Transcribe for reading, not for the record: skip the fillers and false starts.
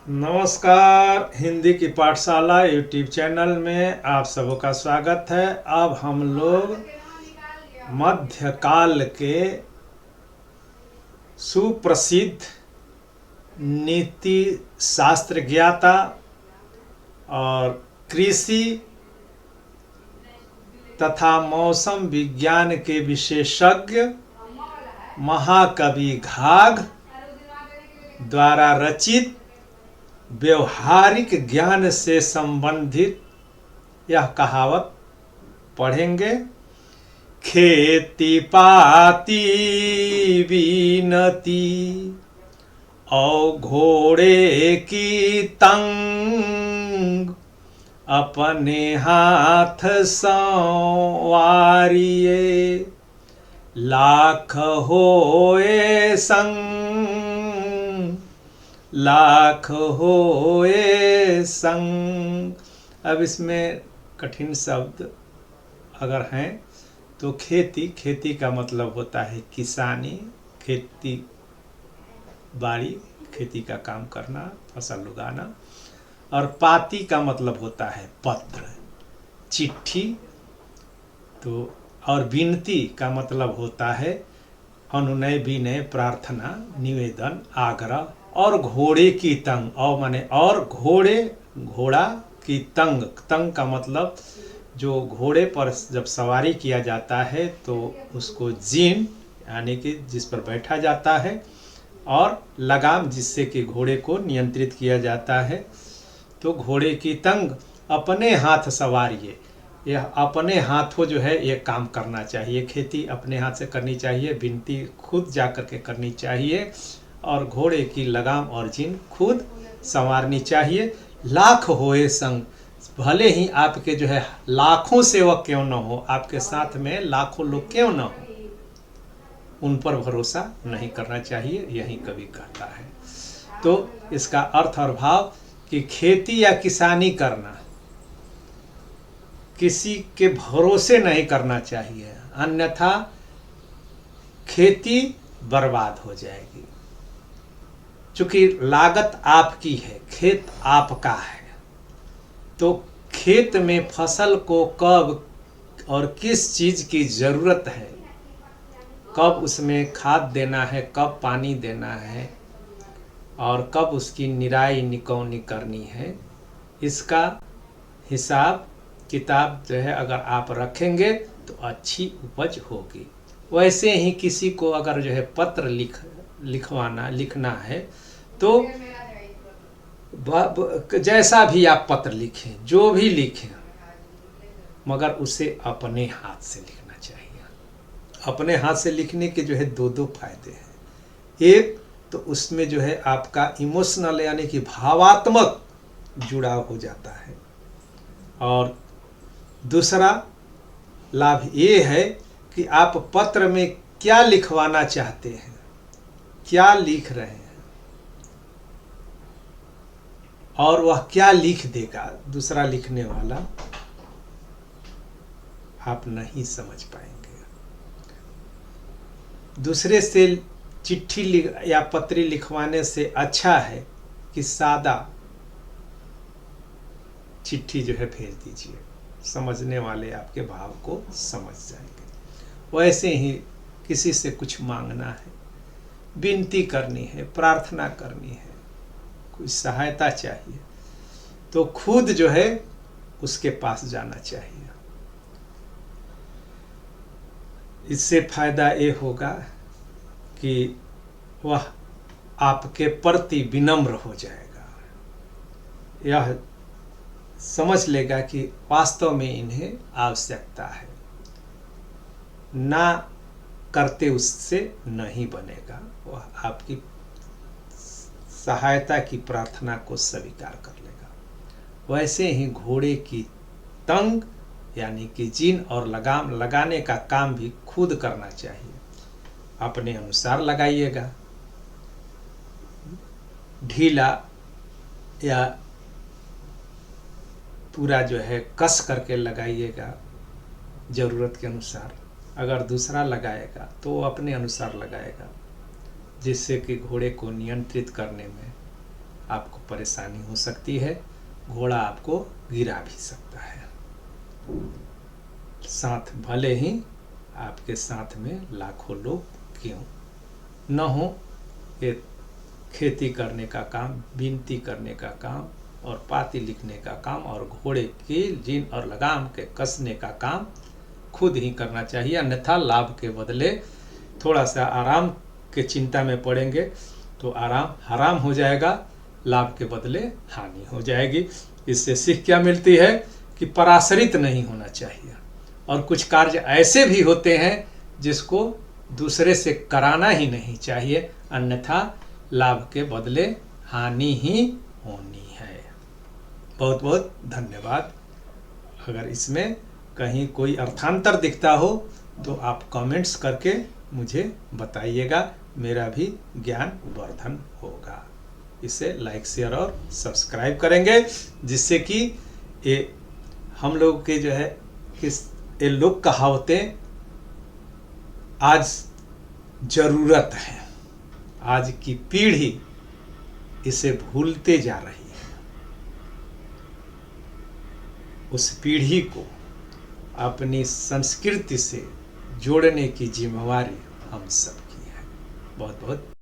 नमस्कार। हिंदी की पाठशाला यूट्यूब चैनल में आप सबों का स्वागत है। अब हम लोग मध्यकाल के सुप्रसिद्ध नीति शास्त्र ज्ञाता और कृषि तथा मौसम विज्ञान के विशेषज्ञ महाकवि घाघ द्वारा रचित व्यवहारिक ज्ञान से संबंधित यह कहावत पढ़ेंगे। खेती पाती बीनती और घोड़े की तंग, अपने हाथ संवारिये लाख होए संग, लाख होए संग। अब इसमें कठिन शब्द अगर हैं तो खेती का मतलब होता है किसानी, खेती बाड़ी, खेती का काम करना, फसल उगाना। और पाती का मतलब होता है पत्र, चिट्ठी। तो और विनती का मतलब होता है अनुनय, विनय, प्रार्थना, निवेदन, आग्रह। और घोड़े की तंग, और माने और घोड़ा की तंग। तंग का मतलब जो घोड़े पर जब सवारी किया जाता है तो उसको जीन यानी कि जिस पर बैठा जाता है, और लगाम जिससे कि घोड़े को नियंत्रित किया जाता है। तो घोड़े की तंग, अपने हाथ सवारिये। यह अपने हाथों जो है ये काम करना चाहिए, खेती अपने हाथ से करनी चाहिए, विनती खुद जा कर के करनी चाहिए, और घोड़े की लगाम और जीन खुद संवारनी चाहिए। लाख होए संग, भले ही आपके जो है लाखों सेवक क्यों न हो, आपके साथ में लाखों लोग क्यों न हो, उन पर भरोसा नहीं करना चाहिए, यही कवि कहता है। तो इसका अर्थ और भाव कि खेती या किसानी करना किसी के भरोसे नहीं करना चाहिए, अन्यथा खेती बर्बाद हो जाएगी। चूंकि लागत आपकी है, खेत आपका है, तो खेत में फसल को कब और किस चीज की जरूरत है, कब उसमें खाद देना है, कब पानी देना है, और कब उसकी निराई निकौनी करनी है, इसका हिसाब किताब जो है अगर आप रखेंगे तो अच्छी उपज होगी। वैसे ही किसी को अगर जो है पत्र लिखना है तो जैसा भी आप पत्र लिखें, जो भी लिखें, मगर उसे अपने हाथ से लिखना चाहिए। अपने हाथ से लिखने के जो है दो फायदे हैं। एक तो उसमें जो है आपका इमोशनल यानी कि भावात्मक जुड़ाव हो जाता है, और दूसरा लाभ ये है कि आप पत्र में क्या लिखवाना चाहते हैं, क्या लिख रहे हैं, और वह क्या लिख देगा दूसरा लिखने वाला, आप नहीं समझ पाएंगे। दूसरे से चिट्ठी या पत्री लिखवाने से अच्छा है कि सादा चिट्ठी जो है भेज दीजिए, समझने वाले आपके भाव को समझ जाएंगे। वैसे ही किसी से कुछ मांगना है, विनती करनी है, प्रार्थना करनी है, कुछ सहायता चाहिए, तो खुद जो है उसके पास जाना चाहिए। इससे फायदा ये होगा कि वह आपके प्रति विनम्र हो जाएगा, यह समझ लेगा कि वास्तव में इन्हें आवश्यकता है, ना करते उससे नहीं बनेगा, वह आपकी सहायता की प्रार्थना को स्वीकार कर लेगा। वैसे ही घोड़े की तंग यानी कि जीन और लगाम लगाने का काम भी खुद करना चाहिए, अपने अनुसार लगाइएगा, ढीला या पूरा जो है कस करके लगाइएगा ज़रूरत के अनुसार। अगर दूसरा लगाएगा तो वो अपने अनुसार लगाएगा, जिससे कि घोड़े को नियंत्रित करने में आपको परेशानी हो सकती है, घोड़ा आपको गिरा भी सकता है। साथ भले ही आपके साथ में लाखों लोग क्यों न हो, ये खेती करने का काम, विनती करने का काम और पाती लिखने का काम और घोड़े की जीन और लगाम के कसने का काम खुद ही करना चाहिए, अन्यथा लाभ के बदले थोड़ा सा आराम के चिंता में पड़ेंगे तो आराम हराम हो जाएगा, लाभ के बदले हानि हो जाएगी। इससे सीख क्या मिलती है कि पराश्रित नहीं होना चाहिए, और कुछ कार्य ऐसे भी होते हैं जिसको दूसरे से कराना ही नहीं चाहिए, अन्यथा लाभ के बदले हानि ही होनी है। बहुत बहुत धन्यवाद। अगर इसमें कहीं कोई अर्थांतर दिखता हो तो आप कमेंट्स करके मुझे बताइएगा, मेरा भी ज्ञान वर्धन होगा। इसे लाइक शेयर और सब्सक्राइब करेंगे, जिससे कि ये हम लोग के जो है कि ये लोक कहावतें आज ज़रूरत है, आज की पीढ़ी इसे भूलते जा रही है। उस पीढ़ी को अपनी संस्कृति से जोड़ने की जिम्मेवारी हम सबकी है। बहुत बहुत